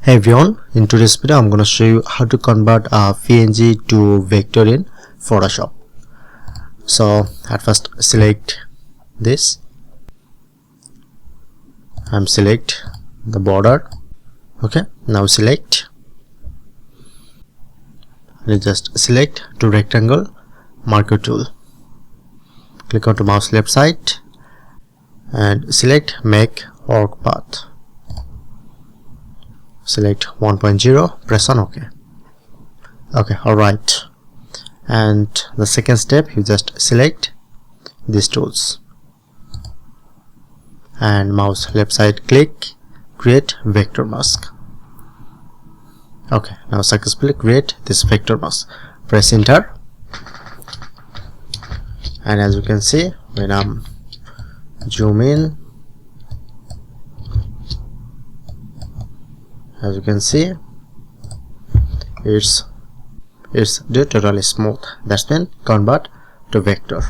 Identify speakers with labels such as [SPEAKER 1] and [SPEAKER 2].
[SPEAKER 1] Hey everyone, in today's video I'm going to show you how to convert a PNG to vector in Photoshop. So at first select this and select the border. Okay, now select and just select to rectangle marker tool. Click on to mouse left side and select make arc path. Select 1.0, press on OK. Okay, alright. And the second step, you just select these tools and mouse left side click, create vector mask. Okay, now successfully create this vector mask. Press enter, and as you can see, when I'm zoom in, as you can see, it's totally smooth. That's been convert to vector.